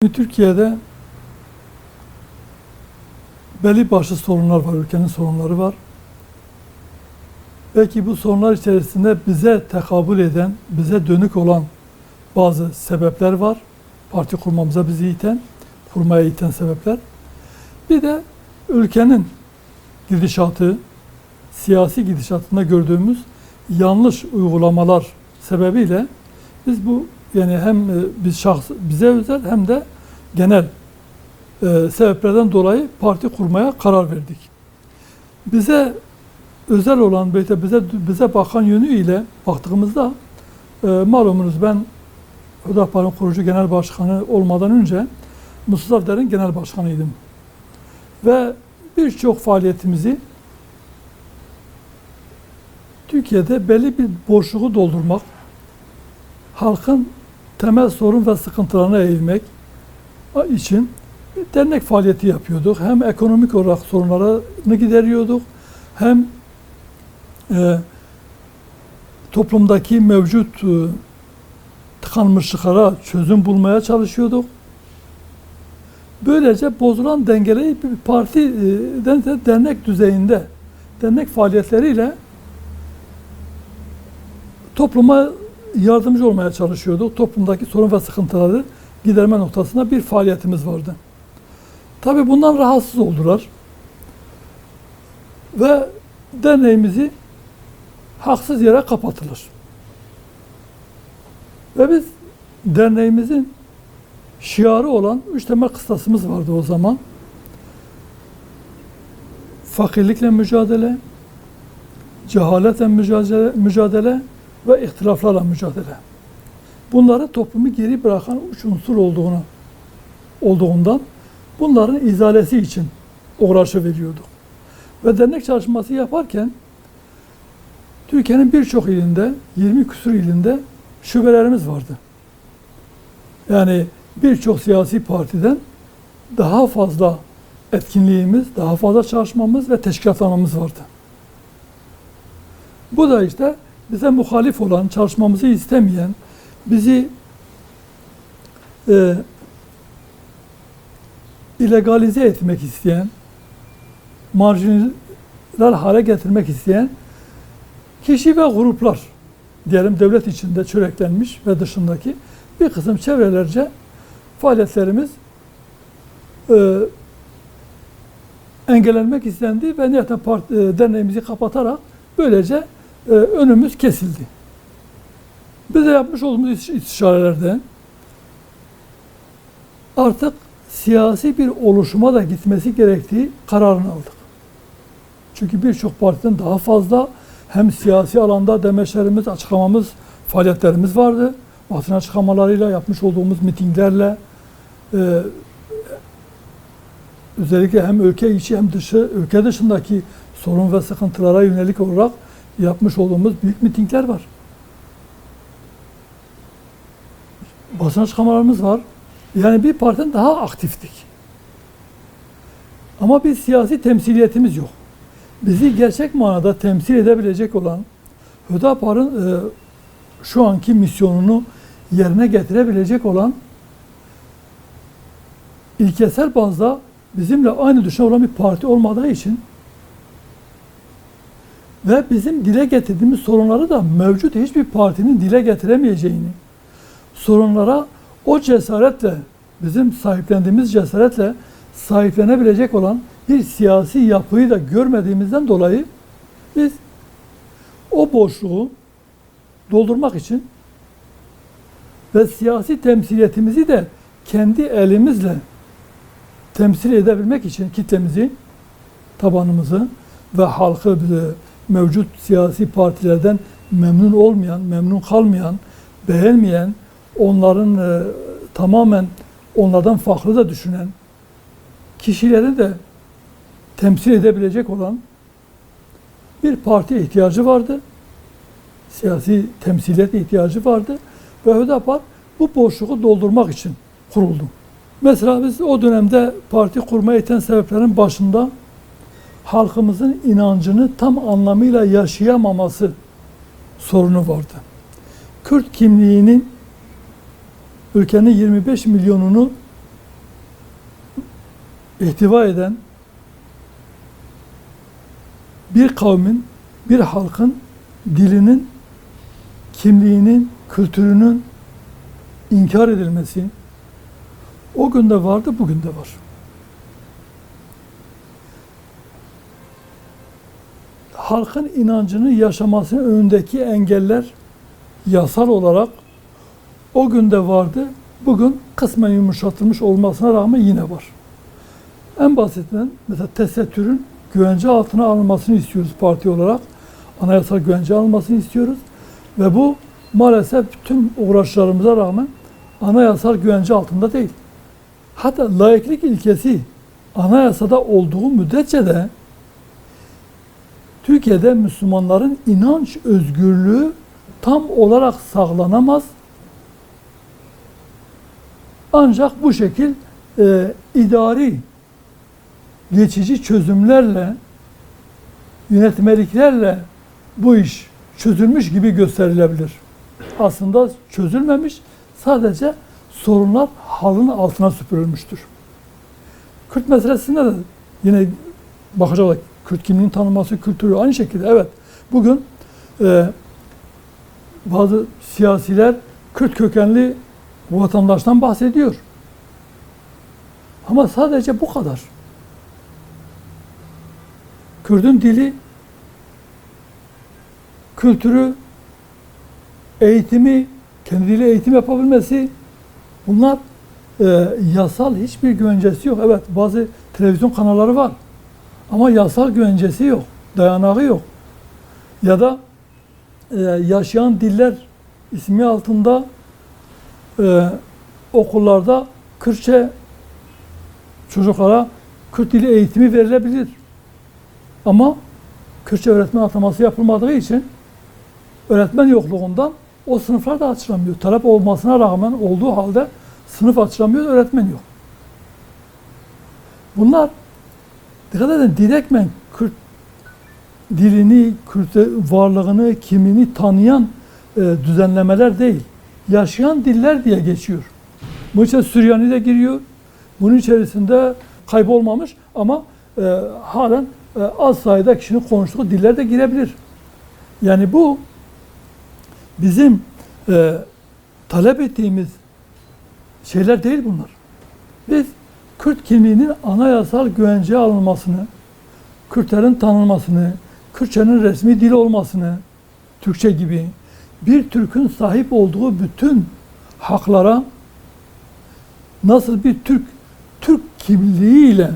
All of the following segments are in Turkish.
Türkiye'de belli başlı sorunlar var, ülkenin sorunları var. Belki bu sorunlar içerisinde bize tekabül eden, bize dönük olan bazı sebepler var. Parti kurmamıza bizi iten, kurmaya iten sebepler. Bir de ülkenin gidişatı, siyasi gidişatında gördüğümüz yanlış uygulamalar sebebiyle biz bu hem bize özel hem de genel sebeplerden dolayı parti kurmaya karar verdik. Bize özel olan, bize bakan yönüyle baktığımızda malumunuz ben Hüdapar'ın kurucu genel başkanı olmadan önce Mustafa Der'in genel başkanıydım. Ve birçok faaliyetimizi Türkiye'de belli bir boşluğu doldurmak, halkın temel sorun ve sıkıntılarına eğilmek için dernek faaliyeti yapıyorduk. Hem ekonomik olarak sorunlarını gideriyorduk, hem toplumdaki mevcut tıkanmışlıklara çözüm bulmaya çalışıyorduk. Böylece bozulan dengeleri bir partiden de dernek düzeyinde, dernek faaliyetleriyle topluma yardımcı olmaya çalışıyorduk. Toplumdaki sorun ve sıkıntıları giderme noktasında bir faaliyetimiz vardı. Tabii bundan rahatsız oldular. Ve derneğimizi haksız yere kapattılar. Ve biz derneğimizin şiarı olan 3 temel kıstasımız vardı o zaman. Fakirlikle mücadele, cehaletle mücadele ve ihtilaflarla mücadele. Bunları toplumu geri bırakan 3 unsur olduğundan bunların izalesi için uğraşı veriyorduk. Ve dernek çalışması yaparken Türkiye'nin birçok ilinde, 20 küsur ilinde şubelerimiz vardı. Yani birçok siyasi partiden daha fazla etkinliğimiz, daha fazla çalışmamız ve teşkilatlamamız vardı. Bu da işte bize muhalif olan, çalışmamızı istemeyen, bizi illegalize etmek isteyen, marjinal hale getirmek isteyen kişi ve gruplar, diyelim devlet içinde çöreklenmiş ve dışındaki bir kısım çevrelerce faaliyetlerimiz engellenmek istendi ve nihayeten derneğimizi kapatarak böylece önümüz kesildi. Bize yapmış olduğumuz istişarelerde artık siyasi bir oluşuma da gitmesi gerektiği kararını aldık. Çünkü birçok partiden daha fazla hem siyasi alanda demeçlerimiz, açıklamamız, faaliyetlerimiz vardı. Basın açıklamalarıyla, yapmış olduğumuz mitinglerle özellikle hem ülke içi hem ülke dışındaki sorun ve sıkıntılara yönelik olarak yapmış olduğumuz büyük mitingler var. Basın açıklamalarımız var. Yani bir partiden daha aktiftik. Ama bir siyasi temsiliyetimiz yok. Bizi gerçek manada temsil edebilecek olan, Hüdapar'ın şu anki misyonunu yerine getirebilecek olan, ilkesel bazda bizimle aynı düşünce olan bir parti olmadığı için ve bizim dile getirdiğimiz sorunları da mevcut hiçbir partinin dile getiremeyeceğini, sorunlara o cesaretle, bizim sahiplendiğimiz cesaretle sahiplenebilecek olan bir siyasi yapıyı da görmediğimizden dolayı biz o boşluğu doldurmak için ve siyasi temsiliyetimizi de kendi elimizle temsil edebilmek için kitlemizi, tabanımızı ve halkı mevcut siyasi partilerden memnun olmayan, memnun kalmayan, beğenmeyen, onların tamamen onlardan farklı da düşünen kişileri de temsil edebilecek olan bir partiye ihtiyacı vardı. Siyasi temsiliyet ihtiyacı vardı. Ve Hüdapar bu boşluğu doldurmak için kuruldu. Mesela biz o dönemde parti kurmaya iten sebeplerin başında halkımızın inancını tam anlamıyla yaşayamaması sorunu vardı. Kürt kimliğinin ülkenin 25 milyonunu ihtiva eden bir kavmin, bir halkın dilinin, kimliğinin, kültürünün inkar edilmesi o günde vardı, bugün de var. Halkın inancını yaşamasının önündeki engeller yasal olarak o günde vardı, bugün kısmen yumuşatılmış olmasına rağmen yine var. En basitinden mesela tesettürün güvence altına alınmasını istiyoruz parti olarak. Anayasal güvence alınmasını istiyoruz. Ve bu maalesef tüm uğraşlarımıza rağmen anayasal güvence altında değil. Hatta laiklik ilkesi anayasada olduğu müddetçe de Türkiye'de Müslümanların inanç özgürlüğü tam olarak sağlanamaz. Ancak bu şekil idari geçici çözümlerle, yönetmeliklerle bu iş çözülmüş gibi gösterilebilir. Aslında çözülmemiş, sadece sorunlar halının altına süpürülmüştür. Kürt meselesinde de yine bakacak Kürt kimliğinin tanınması, kültürü aynı şekilde. Evet, bugün bazı siyasiler Kürt kökenli vatandaştan bahsediyor. Ama sadece bu kadar. Kürt'ün dili, kültürü, eğitimi, kendi dili eğitim yapabilmesi, bunlar yasal hiçbir güvencesi yok. Evet, bazı televizyon kanalları var. Ama yasal güvencesi yok, dayanağı yok. Ya da yaşayan diller ismi altında okullarda Kürtçe çocuklara Kürt dili eğitimi verilebilir. Ama Kürtçe öğretmen ataması yapılmadığı için öğretmen yokluğundan o sınıflar da açılamıyor. Talep olmasına rağmen olduğu halde sınıf açılamıyor, öğretmen yok. Bunlar dikkat edin, direktmen Kürt dilini, Kürt varlığını, kimliğini tanıyan düzenlemeler değil. Yaşayan diller diye geçiyor. Bunun içine Süryani de giriyor. Bunun içerisinde kaybolmamış ama halen az sayıda kişinin konuştuğu diller de girebilir. Yani bu bizim talep ettiğimiz şeyler değil bunlar. Biz Kürt kimliğinin anayasal güvenceye alınmasını, Kürtlerin tanınmasını, Kürtçenin resmi dil olmasını, Türkçe gibi bir Türk'ün sahip olduğu bütün haklara nasıl bir Türk kimliğiyle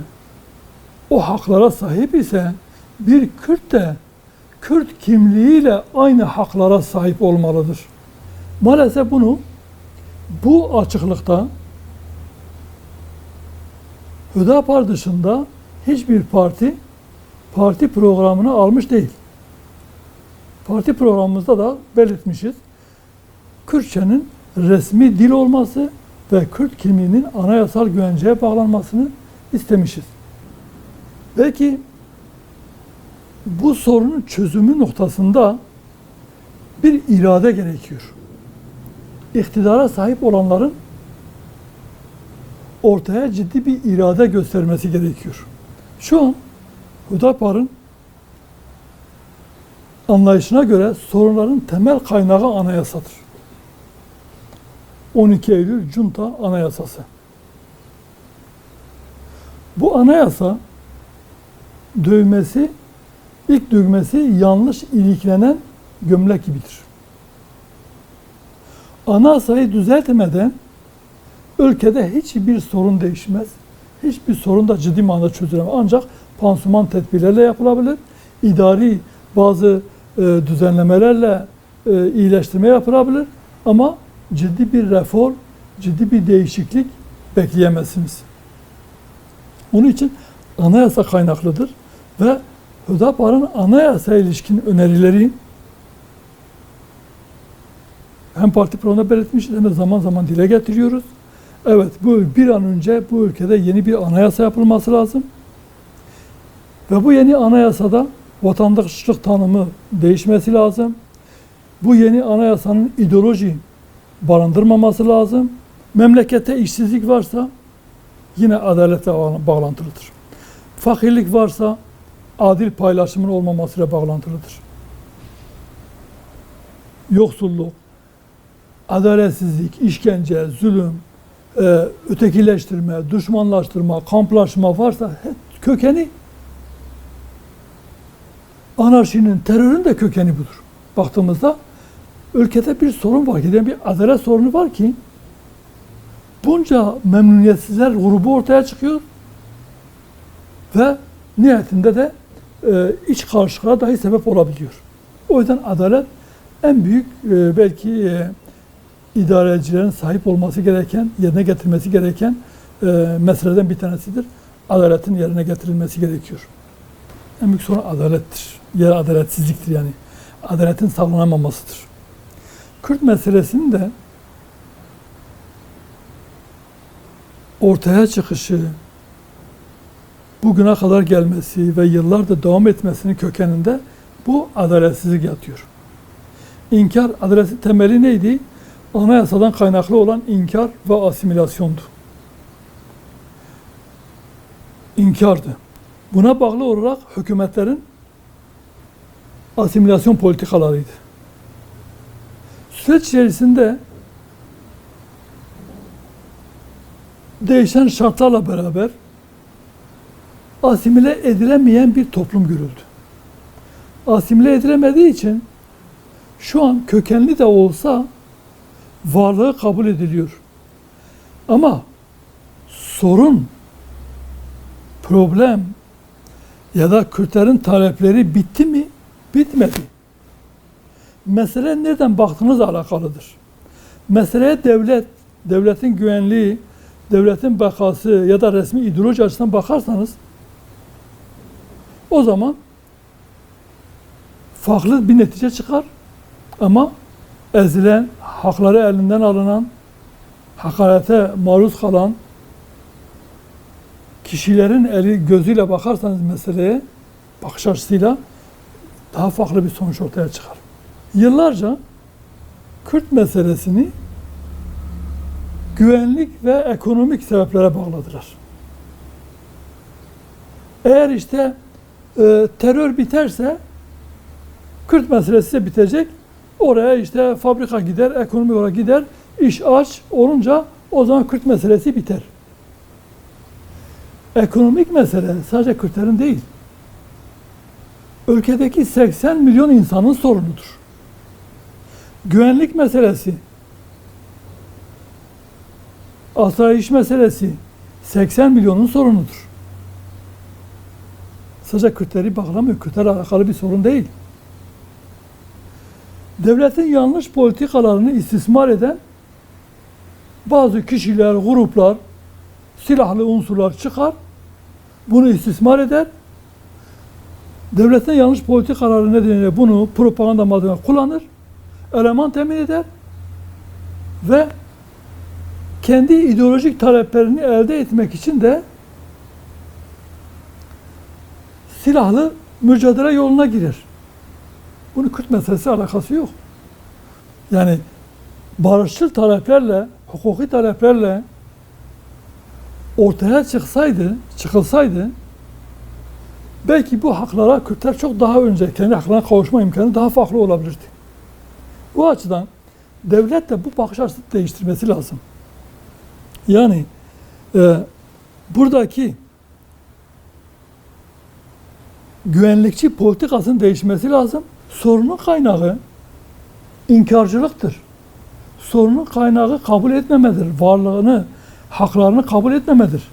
o haklara sahip ise bir Kürt de Kürt kimliğiyle aynı haklara sahip olmalıdır. Maalesef bunu bu açıklıkta Hüdapar dışında hiçbir parti programını almış değil. Parti programımızda da belirtmişiz. Kürtçenin resmi dil olması ve Kürt kimliğinin anayasal güvenceye bağlanmasını istemişiz. Belki bu sorunun çözümü noktasında bir irade gerekiyor. İktidara sahip olanların ortaya ciddi bir irade göstermesi gerekiyor. Şu an Hüdapar'ın anlayışına göre sorunların temel kaynağı anayasadır. 12 Eylül Junta Anayasası. Bu anayasa ilk düğmesi yanlış iliklenen gömlek gibidir. Anayasayı düzeltmeden ülkede hiçbir sorun değişmez. Hiçbir sorun da ciddi manada çözülemez. Ancak pansuman tedbirlerle yapılabilir. İdari bazı düzenlemelerle iyileştirme yapılabilir. Ama ciddi bir reform, ciddi bir değişiklik bekleyemezsiniz. Onun için anayasa kaynaklıdır ve Hüdapar'ın anayasaya ilişkin önerileri hem parti programında belirtmişiz hem de zaman zaman dile getiriyoruz. Evet, bu bir an önce bu ülkede yeni bir anayasa yapılması lazım. Ve bu yeni anayasada vatandaşlık tanımı değişmesi lazım. Bu yeni anayasanın ideoloji barındırmaması lazım. Memlekette işsizlik varsa yine adaletle bağlantılıdır. Fakirlik varsa adil paylaşımın olmamasıyla bağlantılıdır. Yoksulluk, adaletsizlik, işkence, zulüm, ötekileştirme, düşmanlaştırma, kamplaşma varsa kökeni anarşinin, terörün de kökeni budur. Baktığımızda ülkede bir sorun var ki, bir adalet sorunu var ki bunca memnuniyetsizler grubu ortaya çıkıyor ve nihayetinde de iç karışıklığa dahi sebep olabiliyor. O yüzden adalet en büyük belki idarecilerin sahip olması gereken, yerine getirmesi gereken meseleden bir tanesidir. Adaletin yerine getirilmesi gerekiyor. En büyük sorun adalettir. Ya adaletsizliktir yani. Adaletin sağlanamamasıdır. Kürt meselesinin de ortaya çıkışı, bugüne kadar gelmesi ve yıllardır devam etmesinin kökeninde bu adaletsizlik yatıyor. İnkar, adaletin temeli neydi? Anayasadan kaynaklı olan inkar ve asimilasyondu. İnkardı. Buna bağlı olarak hükümetlerin asimilasyon politikalarıydı. Süreç içerisinde değişen şartlarla beraber asimile edilemeyen bir toplum görüldü. Asimile edilemediği için şu an kökenli de olsa varlığı kabul ediliyor. Ama sorun, problem ya da Kürtlerin talepleri bitti mi? Bitmedi. Mesele nereden baktığınızla alakalıdır. Meseleye devletin güvenliği, devletin bekası ya da resmi ideoloji açısından bakarsanız o zaman farklı bir netice çıkar. Ama ezilen, hakları elinden alınan, hakarete maruz kalan kişilerin eli gözüyle bakarsanız meseleye, bakış açısıyla daha farklı bir sonuç ortaya çıkar. Yıllarca Kürt meselesini güvenlik ve ekonomik sebeplere bağladılar. Eğer işte terör biterse Kürt meselesi de bitecek. Oraya işte fabrika gider, ekonomi olarak gider, iş aç olunca o zaman Kürt meselesi biter. Ekonomik mesele sadece Kürtlerin değil. Ülkedeki 80 milyon insanın sorunudur. Güvenlik meselesi, asayiş meselesi 80 milyonun sorunudur. Sadece Kürtleri bağlamıyor, Kürtlerle alakalı bir sorun değil. Devletin yanlış politikalarını istismar eden bazı kişiler, gruplar, silahlı unsurlar çıkar, bunu istismar eder. Devletin yanlış politikaları nedeniyle bunu propaganda malzemesi kullanır, eleman temin eder ve kendi ideolojik taleplerini elde etmek için de silahlı mücadele yoluna girer. Bunun Kürt meselesi alakası yok. Yani barışçıl taleplerle, hukuki taleplerle ortaya çıkılsaydı belki bu haklara Kürtler çok daha önce kendi haklarına kavuşma imkanı daha farklı olabilirdi. Bu açıdan devlet de bu bakış açısını değiştirmesi lazım. Yani buradaki güvenlikçi politikasının değişmesi lazım. Sorunun kaynağı inkarcılıktır. Sorunun kaynağı kabul etmemedir. Varlığını, haklarını kabul etmemedir.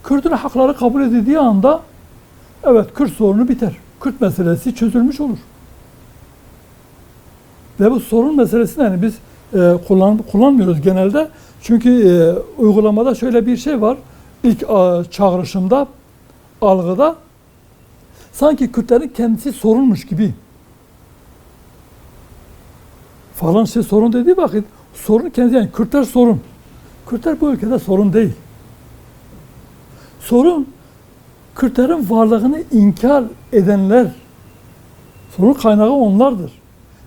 Kürt'ün hakları kabul edildiği anda evet Kürt sorunu biter. Kürt meselesi çözülmüş olur. Ve bu sorun meselesini yani biz kullanmıyoruz genelde. Çünkü uygulamada şöyle bir şey var. İlk çağrışımda, algıda sanki Kürtlerin kendisi sorunmuş gibi. Falan şey sorun dediği vakit sorun kendisi yani Kürtler sorun. Kürtler bu ülkede sorun değil. Sorun Kürtlerin varlığını inkar edenler. Sorun kaynağı onlardır.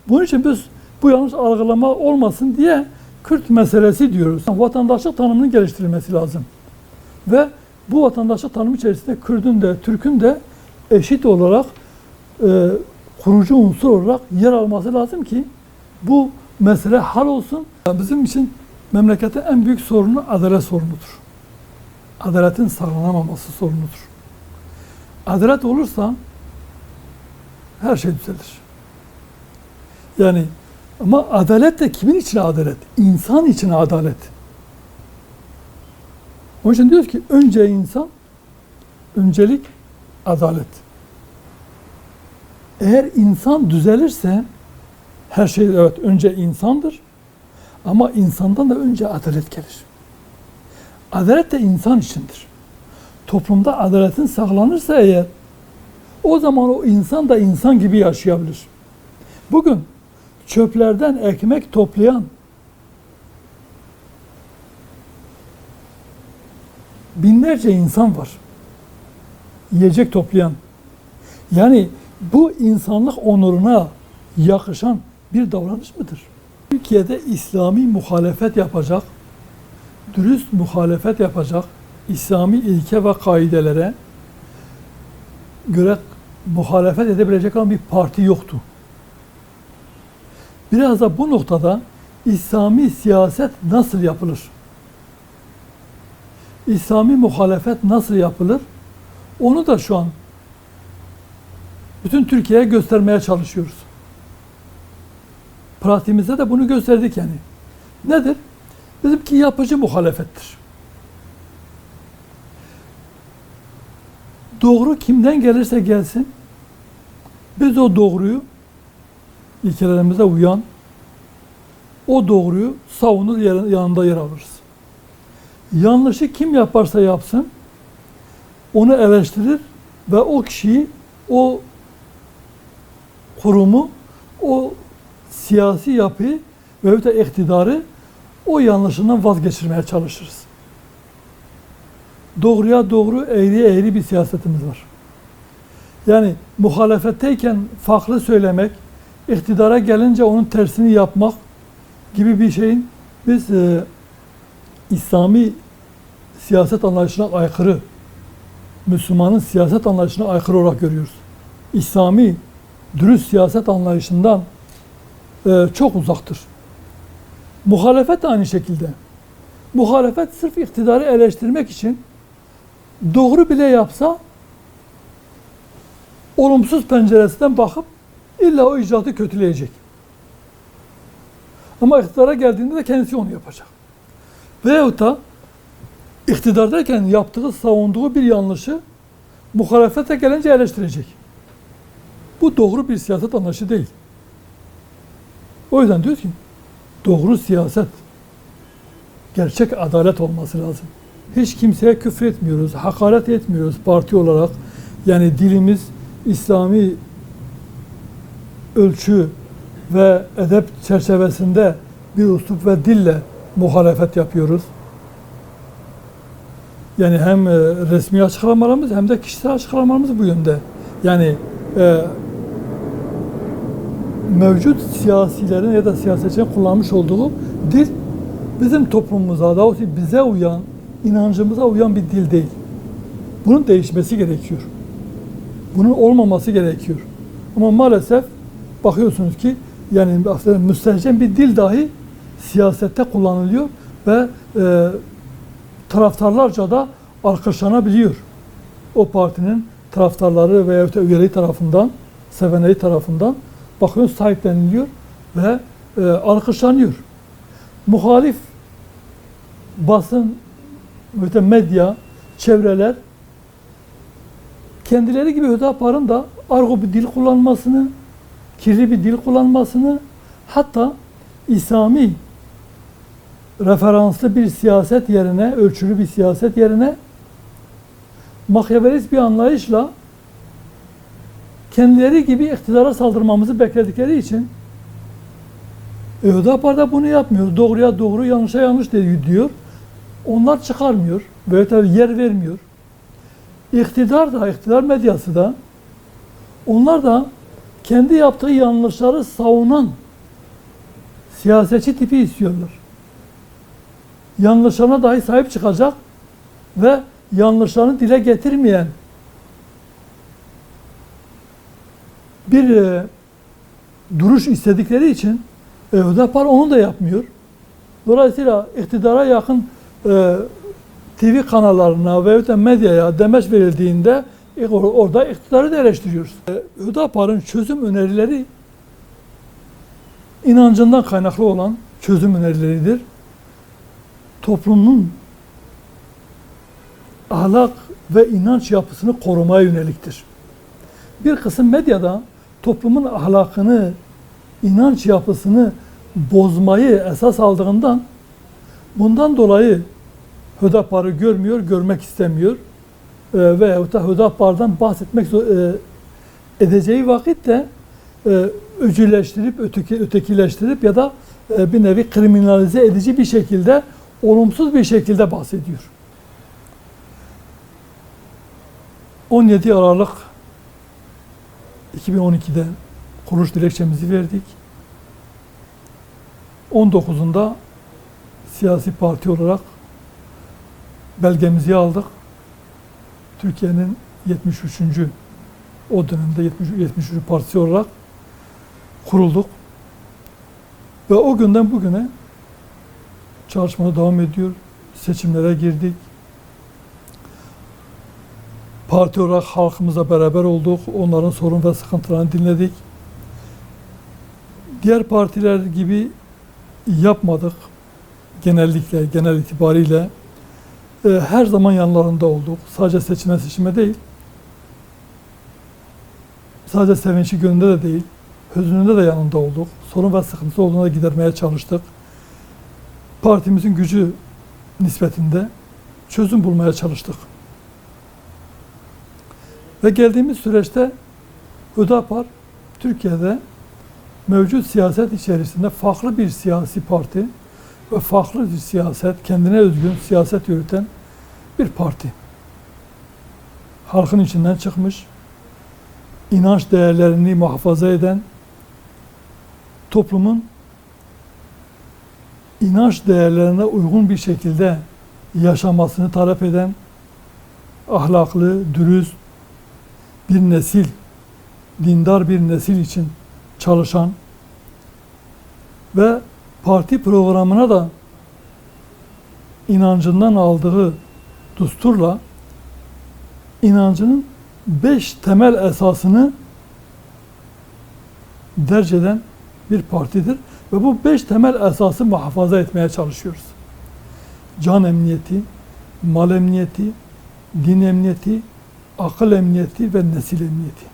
Bunun için biz bu yanlış algılama olmasın diye Kürt meselesi diyoruz. Vatandaşlık tanımının geliştirilmesi lazım. ve bu vatandaşlık tanımı içerisinde Kürdün de Türk'ün de eşit olarak kurucu unsur olarak yer alması lazım ki bu mesele hal olsun. Bizim için memleketin en büyük sorunu adalet sorunudur. Adaletin sağlanamaması sorunudur. Adalet olursa her şey düzelir. Yani ama adalet de kimin için adalet? İnsan için adalet. Onun için diyoruz ki önce insan, öncelik adalet. Eğer insan düzelirse her şey evet önce insandır ama insandan da önce adalet gelir. Adalet de insan içindir. Toplumda adaletin sağlanırsa eğer o zaman o insan da insan gibi yaşayabilir. Bugün çöplerden ekmek toplayan binlerce insan var. Yiyecek toplayan. Yani bu insanlık onuruna yakışan bir davranış mıdır? Türkiye'de İslami muhalefet yapacak, dürüst muhalefet yapacak, İslami ilke ve kaidelere göre muhalefet edebilecek olan bir parti yoktu. Biraz da bu noktada İslami siyaset nasıl yapılır? İslami muhalefet nasıl yapılır? Onu da şu an bütün Türkiye'ye göstermeye çalışıyoruz. Pratiğimizde de bunu gösterdik yani. Nedir? Bizimki yapıcı muhalefettir. Doğru kimden gelirse gelsin, biz o doğruyu, ilkelerimize uyan, o doğruyu savunur, yanında yer alırız. Yanlışı kim yaparsa yapsın, onu eleştirir ve o kişiyi, o kurumu, o siyasi yapıyı ve de iktidarı o yanlışından vazgeçirmeye çalışırız. Doğruya doğru, eğriye eğri bir siyasetimiz var. Yani muhalefetteyken farklı söylemek, iktidara gelince onun tersini yapmak gibi bir şeyin biz İslami siyaset anlayışına aykırı, Müslümanın siyaset anlayışına aykırı olarak görüyoruz. İslami, dürüst siyaset anlayışından çok uzaktır. Muhalefet de aynı şekilde. Muhalefet sırf iktidarı eleştirmek için doğru bile yapsa olumsuz penceresinden bakıp illa o icraatı kötüleyecek. Ama iktidara geldiğinde de kendisi onu yapacak. Veyahut da iktidardayken yaptığı, savunduğu bir yanlışı muhalefete gelince eleştirecek. Bu doğru bir siyaset anlayışı değil. O yüzden diyoruz ki doğru siyaset, gerçek adalet olması lazım. Hiç kimseye küfür etmiyoruz, hakaret etmiyoruz parti olarak. Yani dilimiz İslami ölçü ve edep çerçevesinde bir üslup ve dille muhalefet yapıyoruz. Yani hem resmi açıklamalarımız hem de kişisel açıklamalarımız bu yönde. Yani mevcut siyasilerin ya da siyasetçilerin kullanmış olduğu dil bizim toplumumuza, daha doğrusu bize uyan, inancımıza uyan bir dil değil. Bunun değişmesi gerekiyor. Bunun olmaması gerekiyor. Ama maalesef bakıyorsunuz ki yani aslında müstehcen bir dil dahi siyasette kullanılıyor ve taraftarlarca da alkışlanabiliyor. O partinin taraftarları veya üyeleri tarafından, sevenleri tarafından bakıyorsunuz sahipleniliyor ve alkışlanıyor. Muhalif basın, medya, çevreler kendileri gibi Hüdapar'ın da argo bir dil kullanmasını, kirli bir dil kullanmasını, hatta İslami referanslı bir siyaset yerine, ölçülü bir siyaset yerine Machiavellist bir anlayışla kendileri gibi iktidara saldırmamızı bekledikleri için Hüdapar da bunu yapmıyor. Doğruya doğru, yanlışa yanlış diyor. Onlar çıkarmıyor ve tabii yer vermiyor. İktidar da, iktidar medyası da onlar da kendi yaptığı yanlışları savunan siyasetçi tipi istiyorlar. Yanlışlarına dahi sahip çıkacak ve yanlışlarını dile getirmeyen bir duruş istedikleri için Hüdapar onu da yapmıyor. Dolayısıyla iktidara yakın TV kanallarına veyahut da medyaya demeç verildiğinde orada iktidarı da eleştiriyoruz. Hüdapar'ın çözüm önerileri inancından kaynaklı olan çözüm önerileridir. Toplumun ahlak ve inanç yapısını korumaya yöneliktir. Bir kısım medyada toplumun ahlakını, inanç yapısını bozmayı esas aldığından bundan dolayı Hüdapar'ı görmüyor, görmek istemiyor veyahut da Hüdapar'dan bahsetmek edeceği vakitte öcüleştirip, ötekileştirip ya da bir nevi kriminalize edici bir şekilde, olumsuz bir şekilde bahsediyor. 17 Aralık 2012'de kuruluş dilekçemizi verdik. 19'unda siyasi parti olarak belgemizi aldık. Türkiye'nin 73. o dönemde 73. partisi olarak kurulduk. Ve o günden bugüne çalışmaya devam ediyor. Seçimlere girdik. Parti olarak halkımızla beraber olduk. Onların sorun ve sıkıntılarını dinledik. Diğer partiler gibi yapmadık. Genellikle, genel itibariyle her zaman yanlarında olduk. Sadece seçime değil, sadece sevinçli gününde de değil, hüznünde de yanında olduk. Sorun ve sıkıntısı olduğunda gidermeye çalıştık. Partimizin gücü nispetinde çözüm bulmaya çalıştık. Ve geldiğimiz süreçte Hüdapar, Türkiye'de mevcut siyaset içerisinde farklı bir siyasi parti ve farklı bir siyaset, kendine özgün siyaset yürüten bir parti. Halkın içinden çıkmış, inanç değerlerini muhafaza eden, toplumun inanç değerlerine uygun bir şekilde yaşamasını talep eden, ahlaklı, dürüst bir nesil, dindar bir nesil için çalışan ve parti programına da inancından aldığı düsturla inancının 5 temel esasını derc eden bir partidir. Ve bu 5 temel esası muhafaza etmeye çalışıyoruz. Can emniyeti, mal emniyeti, din emniyeti, akıl emniyeti ve nesil emniyeti.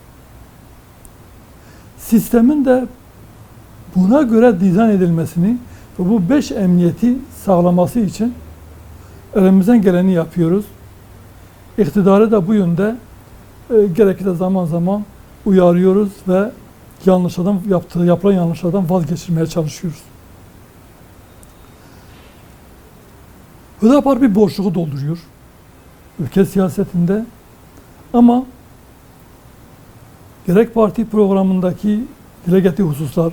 Sistemin de buna göre dizayn edilmesini ve bu 5 emniyeti sağlaması için elimizden geleni yapıyoruz. İktidarı da bu yönde gerekirse zaman zaman uyarıyoruz ve yapılan yanlışlardan vazgeçirmeye çalışıyoruz. Hüdapar bir boşluğu dolduruyor ülke siyasetinde ama gerek parti programındaki dile getirdiği hususlar,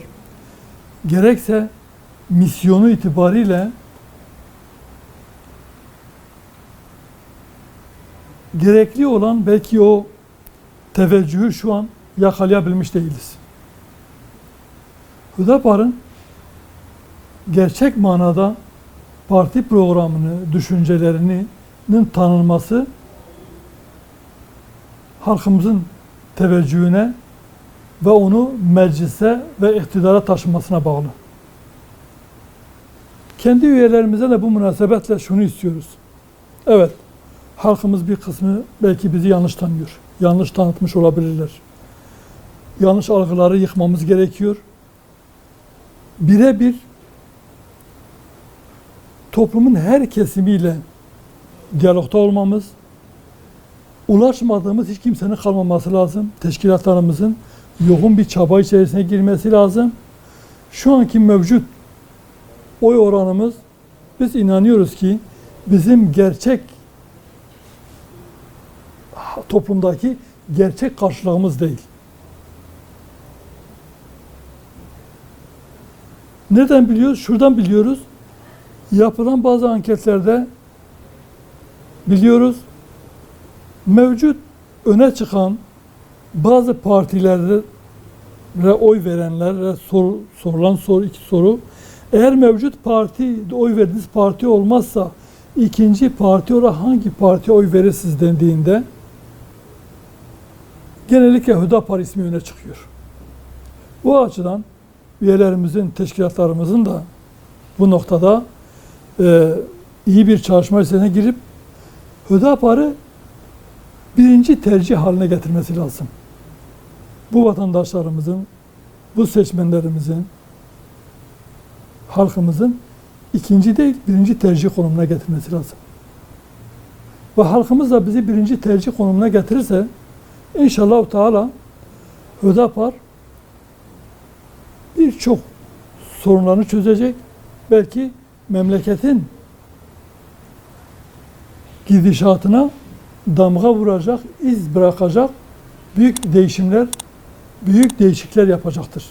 gerekse misyonu itibariyle gerekli olan belki o teveccühü şu an yakalayabilmiş değiliz. Hüdapar'ın gerçek manada parti programını, düşüncelerinin tanınması halkımızın teveccühüne ve onu meclise ve iktidara taşımasına bağlı. Kendi üyelerimize de bu münasebetle şunu istiyoruz. Evet, halkımız bir kısmı belki bizi yanlış tanıyor. Yanlış tanıtmış olabilirler. Yanlış algıları yıkmamız gerekiyor. Birebir toplumun her kesimiyle diyalogda olmamız, ulaşmadığımız hiç kimsenin kalmaması lazım. Teşkilatlarımızın yoğun bir çaba içerisine girmesi lazım. Şu anki mevcut oy oranımız, biz inanıyoruz ki bizim gerçek toplumdaki gerçek karşılığımız değil. Nereden biliyoruz? Şuradan biliyoruz. Yapılan bazı anketlerde biliyoruz. mevcut öne çıkan bazı partilere oy verenlere sorulan iki soru. Eğer mevcut parti, oy verdiğiniz parti olmazsa ikinci parti olarak hangi partiye oy verirsiniz dendiğinde genellikle Hüdapar ismi öne çıkıyor. Bu açıdan üyelerimizin, teşkilatlarımızın da bu noktada iyi bir çalışma içerisine girip Hüdapar'ı birinci tercih haline getirmesi lazım. Bu vatandaşlarımızın, bu seçmenlerimizin, halkımızın ikinci değil, birinci tercih konumuna getirmesi lazım. Ve halkımız da bizi birinci tercih konumuna getirirse inşallah Teala Hüdapar birçok sorunlarını çözecek. Belki memleketin gidişatına damga vuracak, iz bırakacak büyük değişimler, büyük değişiklikler yapacaktır.